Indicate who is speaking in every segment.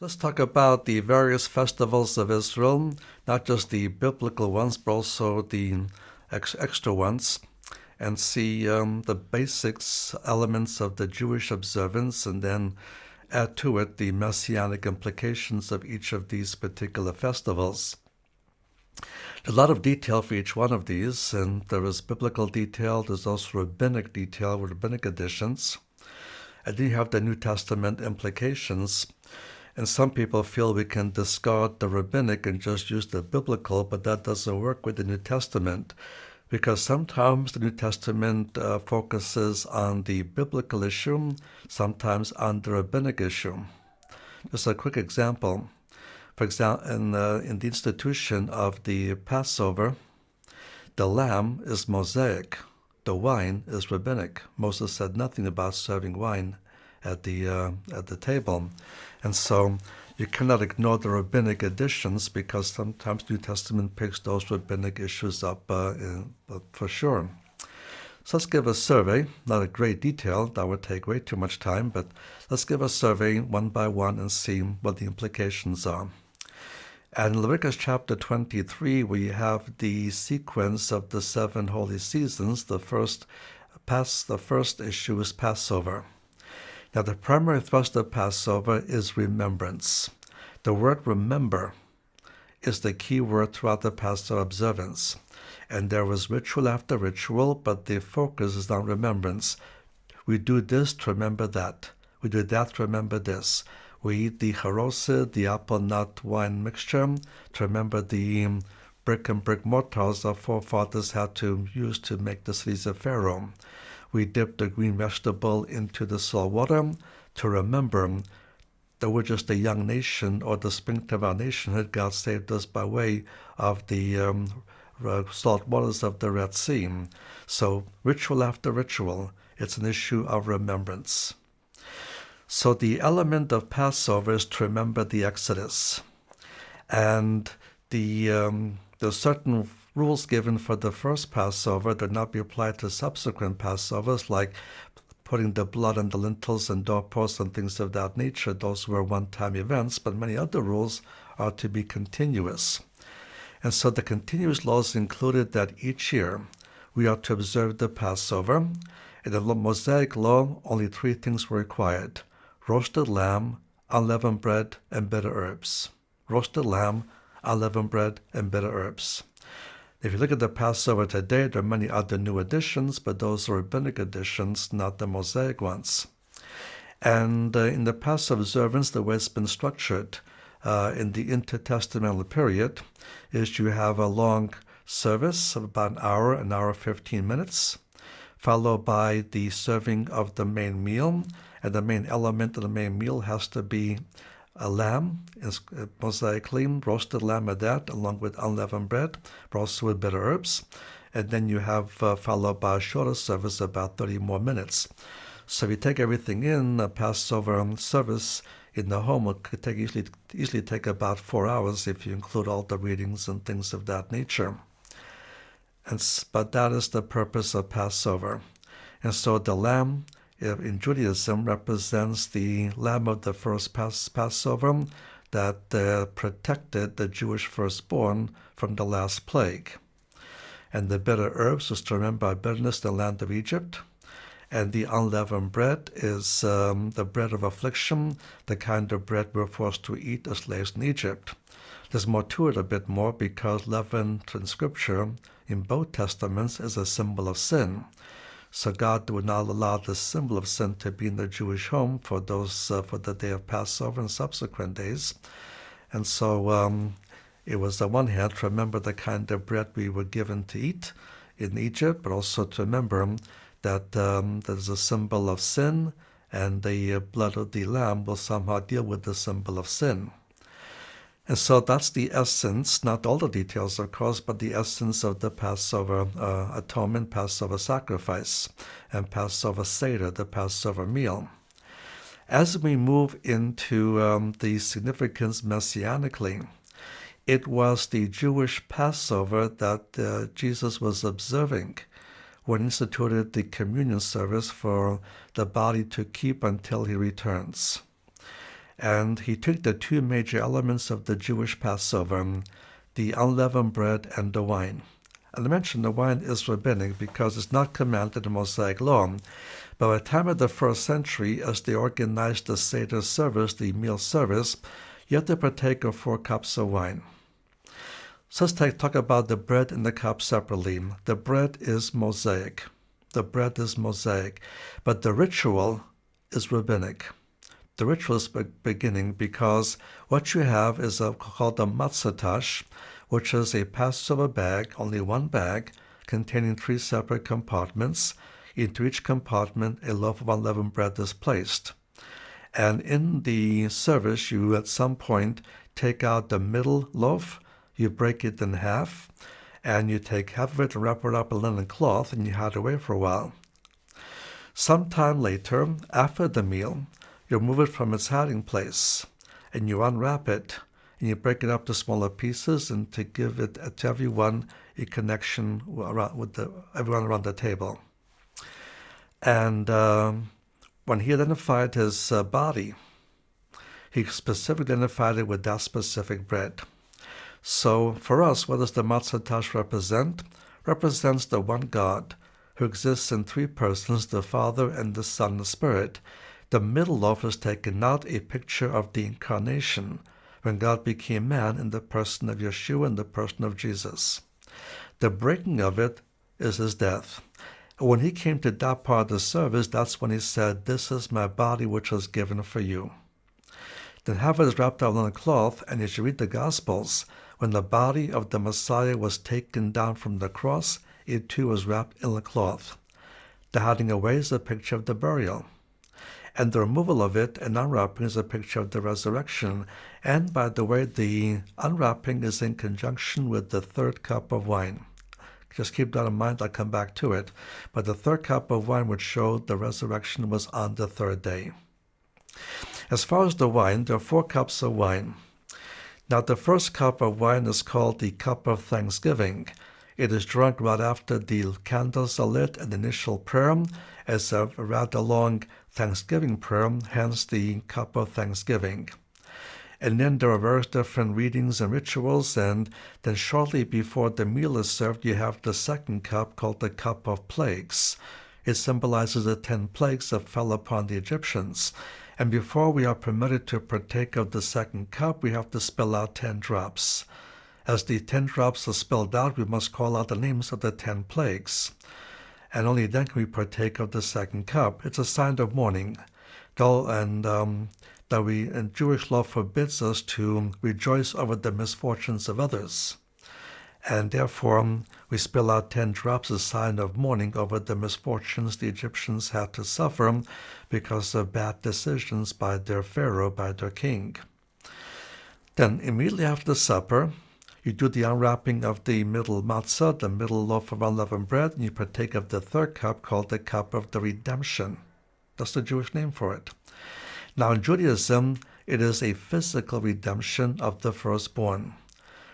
Speaker 1: Let's talk about the various festivals of Israel, not just the biblical ones, but also the extra ones, and see the basics, elements of the Jewish observance, and then add to it the Messianic implications of each of these particular festivals. There's a lot of detail for each one of these, and there is biblical detail, there's also rabbinic detail with rabbinic additions, and then you have the New Testament implications. And some people feel we can discard the rabbinic and just use the biblical, but that doesn't work with the New Testament, because sometimes the New Testament focuses on the biblical issue, sometimes on the rabbinic issue. Just a quick example. For example, in the institution of the Passover, the lamb is Mosaic, the wine is rabbinic. Moses said nothing about serving wine at the table. And so you cannot ignore the rabbinic additions, because sometimes New Testament picks those rabbinic issues up for sure. So let's give a survey, not a great detail, that would take way too much time, but let's give a survey one by one and see what the implications are. And in Leviticus chapter 23, we have the sequence of the 7 holy seasons. The first issue is Passover. Now, the primary thrust of Passover is remembrance. The word remember is the key word throughout the Passover observance. And there was ritual after ritual, but the focus is on remembrance. We do this to remember that. We do that to remember this. We eat the haroset, the apple nut wine mixture, to remember the brick and brick mortars our forefathers had to use to make the cities of Pharaoh. We dip the green vegetable into the salt water to remember that we're just a young nation, or the springtime of our nationhood. God saved us by way of the salt waters of the Red Sea. So ritual after ritual, it's an issue of remembrance. So the element of Passover is to remember the Exodus. And there's certain rules given for the first Passover that not be applied to subsequent Passovers, like putting the blood on the lintels and doorposts and things of that nature. Those were one-time events, but many other rules are to be continuous. And so the continuous laws included that each year we are to observe the Passover. In the Mosaic law, only 3 things were required: roasted lamb, unleavened bread, and bitter herbs. Roasted lamb, unleavened bread, and bitter herbs. If you look at the Passover today, there are many other new additions, but those are rabbinic additions, not the Mosaic ones. And in the Passover observance, the way it's been structured in the intertestamental period is you have a long service of about an hour 15 minutes, followed by the serving of the main meal. And the main element of the main meal has to be a lamb, mosaically roasted lamb at that, along with unleavened bread, but also with bitter herbs. And then you have followed by a shorter service, about 30 more minutes. So if you take everything in, a Passover service in the home could easily take about 4 hours if you include all the readings and things of that nature. But that is the purpose of Passover. And so the lamb in Judaism represents the lamb of the first Passover that protected the Jewish firstborn from the last plague. And the bitter herbs was to remember bitterness in the land of Egypt. And the unleavened bread is the bread of affliction, the kind of bread we're forced to eat as slaves in Egypt. There's more to it, a bit more, because leaven in Scripture in both Testaments is a symbol of sin. So God would not allow the symbol of sin to be in the Jewish home for the day of Passover and subsequent days. And so it was on one hand to remember the kind of bread we were given to eat in Egypt, but also to remember that there's a symbol of sin, and the blood of the lamb will somehow deal with the symbol of sin. And so that's the essence, not all the details, of course, but the essence of the Passover atonement, Passover sacrifice, and Passover Seder, the Passover meal. As we move into the significance messianically, it was the Jewish Passover that Jesus was observing when he instituted the communion service for the body to keep until he returns. And he took the two major elements of the Jewish Passover, the unleavened bread and the wine. And I mentioned the wine is rabbinic because it's not commanded in the Mosaic law. But by the time of the first century, as they organized the Seder service, the meal service, you have to partake of 4 cups of wine. So let's talk about the bread and the cup separately. The bread is Mosaic. The bread is Mosaic. But the ritual is rabbinic. The ritual is beginning because what you have is called a matzah, which is a Passover bag, only one bag, containing 3 separate compartments. Into each compartment, a loaf of unleavened bread is placed. And in the service, you at some point take out the middle loaf, you break it in half, and you take half of it and wrap it up in linen cloth, and you hide it away for a while. Sometime later, after the meal, you remove it from its hiding place, and you unwrap it, and you break it up to smaller pieces, and to give it to everyone a connection with everyone around the table. And when he identified his body, he specifically identified it with that specific bread. So for us, what does the matzah represent? Represents the one God who exists in 3 persons, the Father and the Son and the Spirit. The middle loaf is taken out, a picture of the incarnation, when God became man in the person of Yeshua and the person of Jesus. The breaking of it is his death. When he came to that part of the service, that's when he said, "This is my body which was given for you." Then half of it is wrapped up in a cloth, and as you read the Gospels, when the body of the Messiah was taken down from the cross, it too was wrapped in a cloth. The hiding away is a picture of the burial. And the removal of it and unwrapping is a picture of the resurrection. And by the way, the unwrapping is in conjunction with the 3rd cup of wine. Just keep that in mind, I'll come back to it. But the 3rd cup of wine would show the resurrection was on the 3rd day. As far as the wine, there are 4 cups of wine. Now the first cup of wine is called the cup of thanksgiving. It is drunk right after the candles are lit and the initial prayer as a rather long Thanksgiving prayer, hence the cup of thanksgiving. And then there are various different readings and rituals, and then shortly before the meal is served, you have the 2nd cup called the cup of plagues. It symbolizes the 10 plagues that fell upon the Egyptians. And before we are permitted to partake of the 2nd cup, we have to spill out 10 drops. As the 10 drops are spilled out, we must call out the names of the 10 plagues. And only then can we partake of the 2nd cup. It's a sign of mourning. And Jewish law forbids us to rejoice over the misfortunes of others. And therefore, we spill out 10 drops as a sign of mourning over the misfortunes the Egyptians had to suffer because of bad decisions by their pharaoh, by their king. Then, immediately after the supper, you do the unwrapping of the middle matzah, the middle loaf of unleavened bread, and you partake of the 3rd cup called the cup of the redemption. That's the Jewish name for it. Now in Judaism, it is a physical redemption of the firstborn.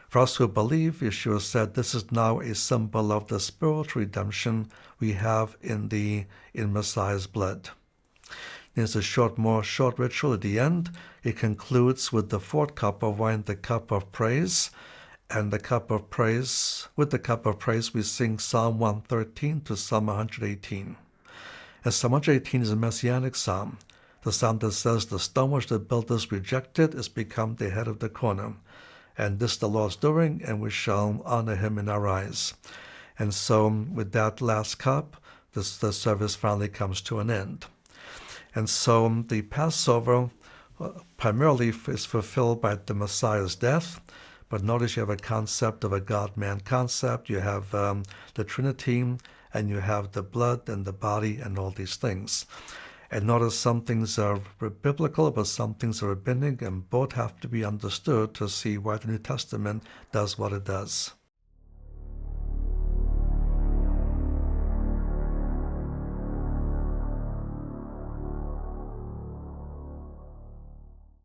Speaker 1: For us who believe, Yeshua said this is now a symbol of the spiritual redemption we have in Messiah's blood. There's a short ritual at the end. It concludes with the 4th cup of wine, the cup of praise. And with the cup of praise, we sing Psalm 113 to Psalm 118. And Psalm 118 is a Messianic psalm. The psalm that says, "The stone which the builders rejected is become the head of the corner. And this the Lord's doing, and we shall honor him in our eyes." And so with that last cup, the service finally comes to an end. And so the Passover primarily is fulfilled by the Messiah's death. But notice you have a concept of a God-man concept. You have the Trinity, and you have the blood and the body and all these things. And notice some things are biblical, but some things are rabbinic, and both have to be understood to see why the New Testament does what it does.